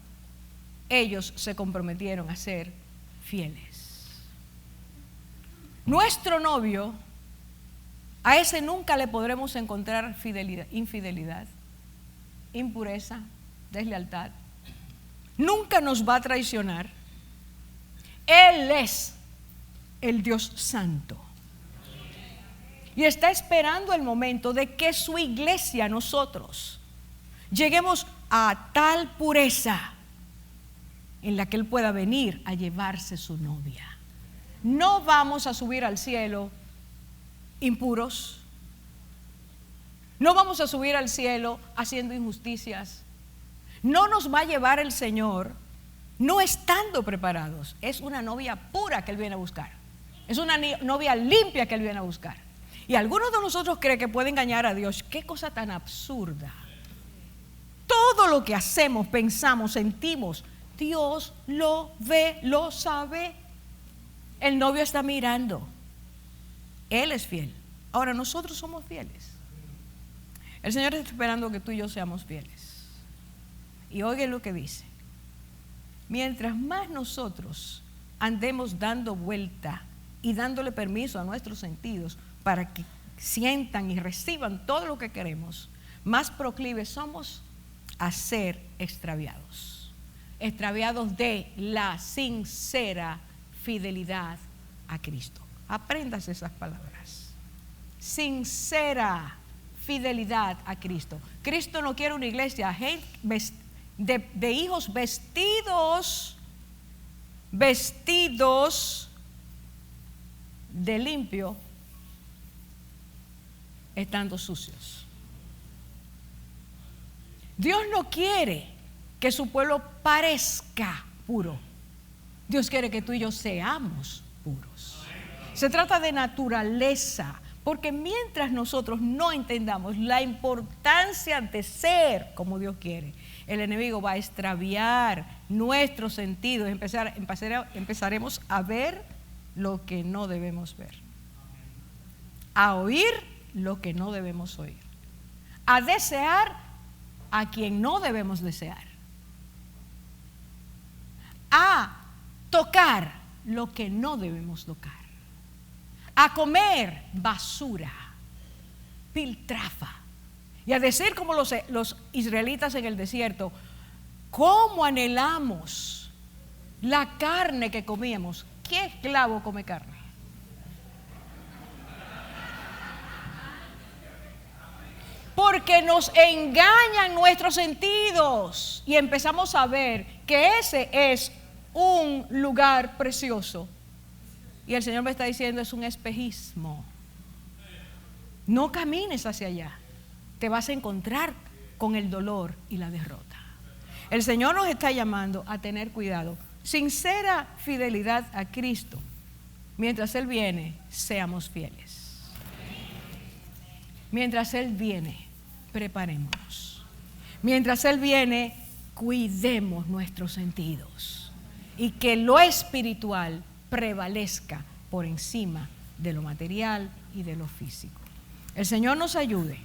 Speaker 1: ellos se comprometieron a ser fieles. Nuestro novio, a ese nunca le podremos encontrar infidelidad, impureza, deslealtad. Nunca nos va a traicionar. Él es el Dios Santo. Y está esperando el momento de que su iglesia, nosotros, lleguemos a tal pureza en la que Él pueda venir a llevarse su novia. No vamos a subir al cielo impuros. No vamos a subir al cielo haciendo injusticias. No nos va a llevar el Señor no estando preparados. Es una novia pura que Él viene a buscar. Es una novia limpia que Él viene a buscar. Y algunos de nosotros creen que puede engañar a Dios. Qué cosa tan absurda. Todo lo que hacemos, pensamos, sentimos, Dios lo ve, lo sabe. El novio está mirando. Él es fiel. Ahora nosotros somos fieles. El Señor está esperando que tú y yo seamos fieles. Y oigan lo que dice: mientras más nosotros andemos dando vuelta y dándole permiso a nuestros sentidos para que sientan y reciban todo lo que queremos, más proclives somos a ser extraviados. Extraviados de la sincera fidelidad a Cristo. Apréndase esas palabras. Sincera fidelidad a Cristo. Cristo no quiere una iglesia de hijos vestidos de limpio, estando sucios. Dios no quiere que su pueblo parezca puro. Dios quiere que tú y yo seamos puros. Se trata de naturaleza, porque mientras nosotros no entendamos la importancia de ser como Dios quiere, el enemigo va a extraviar nuestros sentidos. Empezaremos a ver lo que no debemos ver, a oír lo que no debemos oír, a desear a quien no debemos desear, a tocar lo que no debemos tocar, a comer basura, piltrafa, y a decir como los israelitas en el desierto: ¿cómo anhelamos la carne que comíamos? ¿Qué esclavo come carne? Porque nos engañan nuestros sentidos y empezamos a ver que ese es un lugar precioso. Y el Señor me está diciendo: es un espejismo. No camines hacia allá. Te vas a encontrar con el dolor y la derrota. El Señor nos está llamando a tener cuidado. Sincera fidelidad a Cristo. Mientras Él viene, seamos fieles. Mientras Él viene, preparémonos. Mientras Él viene, cuidemos nuestros sentidos. Y que lo espiritual prevalezca por encima de lo material y de lo físico. El Señor nos ayude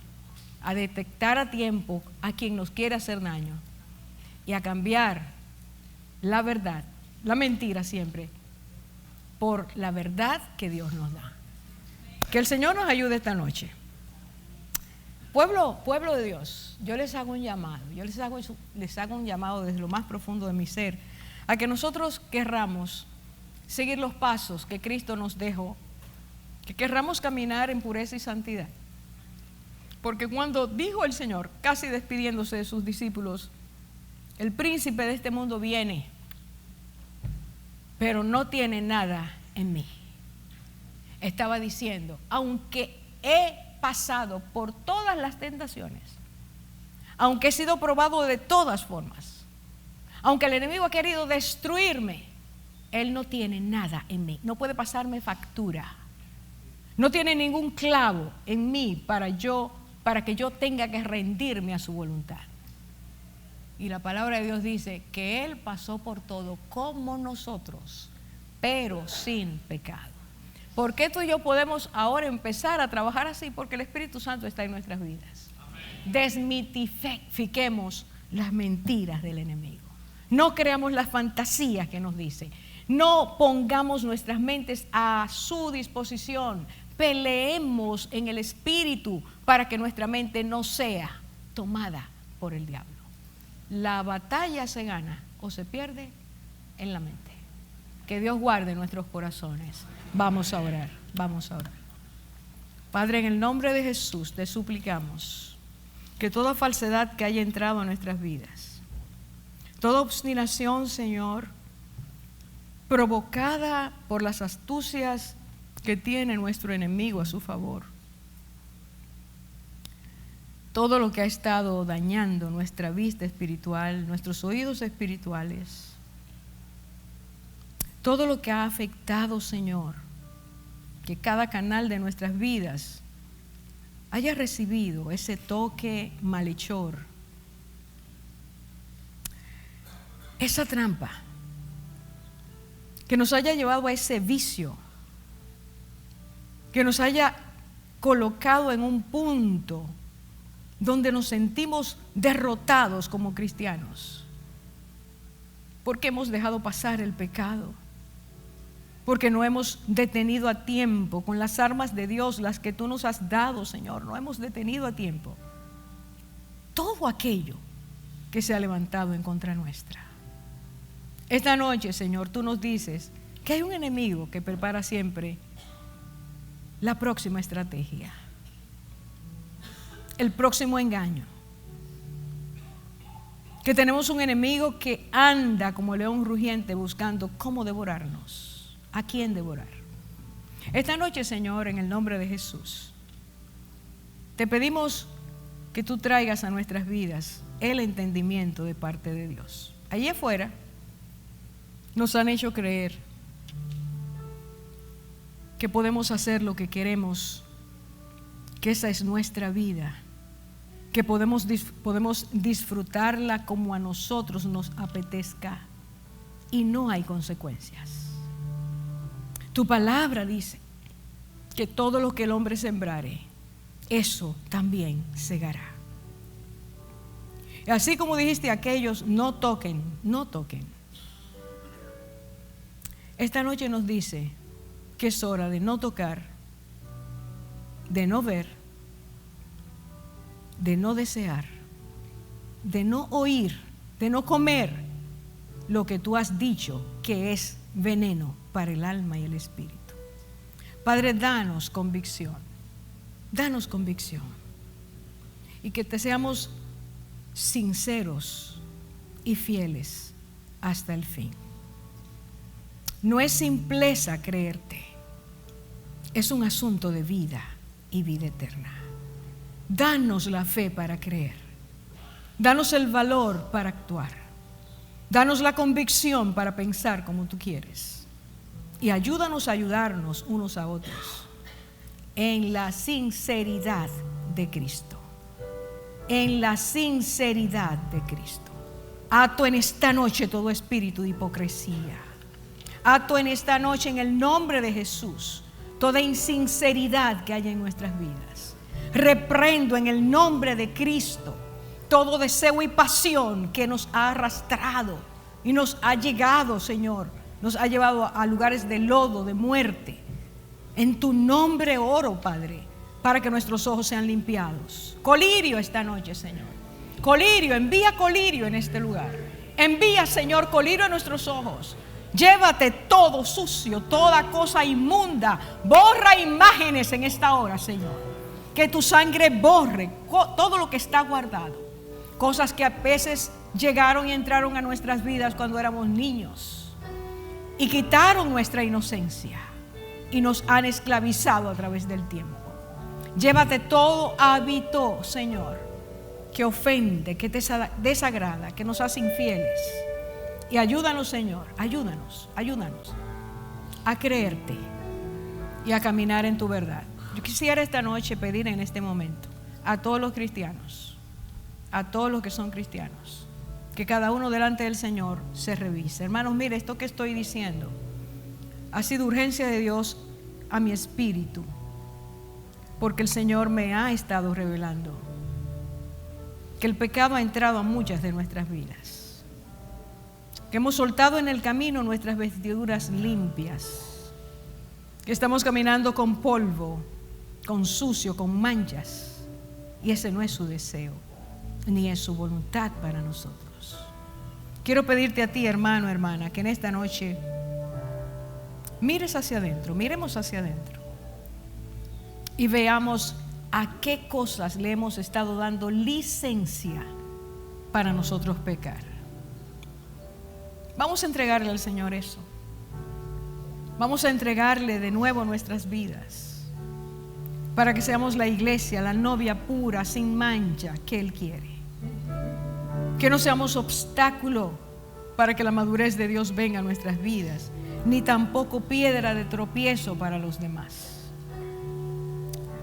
Speaker 1: a detectar a tiempo a quien nos quiere hacer daño y a cambiar la verdad, la mentira siempre, por la verdad que Dios nos da. Que el Señor nos ayude esta noche. Pueblo de Dios, yo les hago un llamado, les hago un llamado desde lo más profundo de mi ser, a que nosotros querramos seguir los pasos que Cristo nos dejó, que querramos caminar en pureza y santidad. Porque cuando dijo el Señor, casi despidiéndose de sus discípulos: el príncipe de este mundo viene, pero no tiene nada en mí, estaba diciendo: aunque he pasado por todas las tentaciones, aunque he sido probado de todas formas, aunque el enemigo ha querido destruirme, Él no tiene nada en mí, no puede pasarme factura, no tiene ningún clavo en mí para que yo tenga que rendirme a su voluntad. Y la palabra de Dios dice que Él pasó por todo como nosotros, pero sin pecado. ¿Por qué tú y yo podemos ahora empezar a trabajar así? Porque el Espíritu Santo está en nuestras vidas. Desmitifiquemos las mentiras del enemigo. No creamos las fantasías que nos dice. No pongamos nuestras mentes a su disposición. Peleemos en el Espíritu para que nuestra mente no sea tomada por el diablo. La batalla se gana o se pierde en la mente. Que Dios guarde nuestros corazones. Vamos a orar, vamos a orar. Padre, en el nombre de Jesús te suplicamos que toda falsedad que haya entrado a nuestras vidas, toda obstinación, Señor, provocada por las astucias que tiene nuestro enemigo a su favor, todo lo que ha estado dañando nuestra vista espiritual, nuestros oídos espirituales, todo lo que ha afectado, Señor, que cada canal de nuestras vidas haya recibido ese toque malhechor, esa trampa que nos haya llevado a ese vicio, que nos haya colocado en un punto donde nos sentimos derrotados como cristianos, porque hemos dejado pasar el pecado, porque no hemos detenido a tiempo con las armas de Dios, las que tú nos has dado, Señor, no hemos detenido a tiempo todo aquello que se ha levantado en contra nuestra. Esta noche, Señor, tú nos dices que hay un enemigo que prepara siempre la próxima estrategia. el próximo engaño. Que tenemos un enemigo que anda como león rugiente buscando cómo devorarnos, a quién devorar. Esta noche, Señor, en el nombre de Jesús, te pedimos que tú traigas a nuestras vidas el entendimiento de parte de Dios. Allí afuera nos han hecho creer que podemos hacer lo que queremos, que esa es nuestra vida, que podemos disfrutarla como a nosotros nos apetezca y no hay consecuencias. Tu palabra dice que todo lo que el hombre sembrare, eso también segará. Y así como dijiste a aquellos, no toquen, no toquen. Esta noche nos dice que es hora de no tocar, de no ver, de no desear, de no oír, de no comer lo que tú has dicho que es veneno para el alma y el espíritu. Padre, danos convicción, y que te seamos sinceros y fieles hasta el fin. No es simpleza creerte, es un asunto de vida y vida eterna. Danos la fe para creer, danos el valor para actuar, danos la convicción para pensar como tú quieres y ayúdanos a ayudarnos unos a otros en la sinceridad de Cristo. En la sinceridad de Cristo. Ato en esta noche todo espíritu de hipocresía. Ato en esta noche en el nombre de Jesús toda insinceridad que haya en nuestras vidas. Reprendo en el nombre de Cristo todo deseo y pasión que nos ha arrastrado y nos ha llegado, Señor, nos ha llevado a lugares de lodo, de muerte. En tu nombre oro, Padre, para que nuestros ojos sean limpiados. Colirio esta noche, Señor. Colirio, envía colirio en este lugar. Envía, Señor, colirio a nuestros ojos. Llévate todo sucio, toda cosa inmunda. Borra imágenes en esta hora, Señor. Que tu sangre borre todo lo que está guardado. Cosas que a veces llegaron y entraron a nuestras vidas cuando éramos niños y quitaron nuestra inocencia y nos han esclavizado a través del tiempo. Llévate todo hábito, Señor, que ofende, que te desagrada, que nos hace infieles. Y ayúdanos, Señor, ayúdanos a creerte y a caminar en tu verdad. Yo quisiera esta noche pedir en este momento a todos los cristianos, a todos los que son cristianos, que cada uno delante del Señor se revise. Hermanos, mire, esto que estoy diciendo ha sido urgencia de Dios a mi espíritu, porque el Señor me ha estado revelando que el pecado ha entrado a muchas de nuestras vidas, que hemos soltado en el camino nuestras vestiduras limpias, que estamos caminando con polvo, con sucio, con manchas, y ese no es su deseo, ni es su voluntad para nosotros. Quiero pedirte a ti, hermano, hermana, que en esta noche mires hacia adentro, miremos hacia adentro y veamos a qué cosas le hemos estado dando licencia para nosotros pecar. Vamos a entregarle al Señor eso. Vamos a entregarle de nuevo nuestras vidas para que seamos la iglesia, la novia pura, sin mancha que Él quiere. Que no seamos obstáculo para que la madurez de Dios venga a nuestras vidas, ni tampoco piedra de tropiezo para los demás.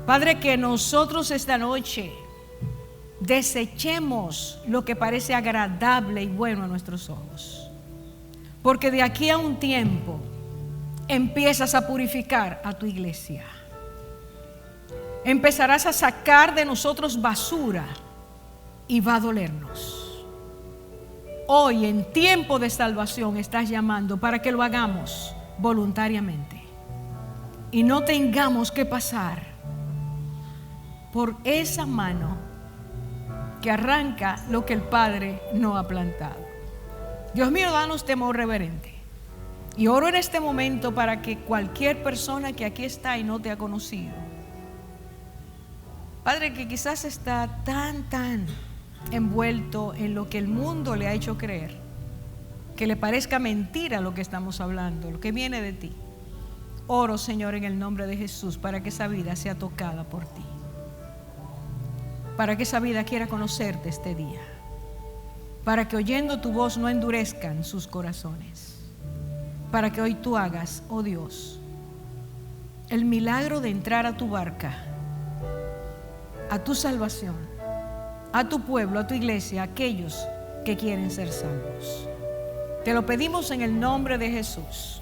Speaker 1: Padre, que nosotros esta noche desechemos lo que parece agradable y bueno a nuestros ojos, porque de aquí a un tiempo empiezas a purificar a tu iglesia. Empezarás a sacar de nosotros basura y va a dolernos. Hoy, en tiempo de salvación, estás llamando para que lo hagamos voluntariamente y no tengamos que pasar por esa mano que arranca lo que el Padre no ha plantado. Dios mío, danos temor reverente. Y oro en este momento para que cualquier persona que aquí está y no te ha conocido Padre, que quizás está tan envuelto en lo que el mundo le ha hecho creer, que le parezca mentira lo que estamos hablando, lo que viene de ti. Oro, Señor, en el nombre de Jesús, para que esa vida sea tocada por ti, para que esa vida quiera conocerte este día, para que oyendo tu voz no endurezcan sus corazones, para que hoy tú hagas, oh Dios, el milagro de entrar a tu barca, a tu salvación, a tu pueblo, a tu iglesia, a aquellos que quieren ser salvos. Te lo pedimos en el nombre de Jesús.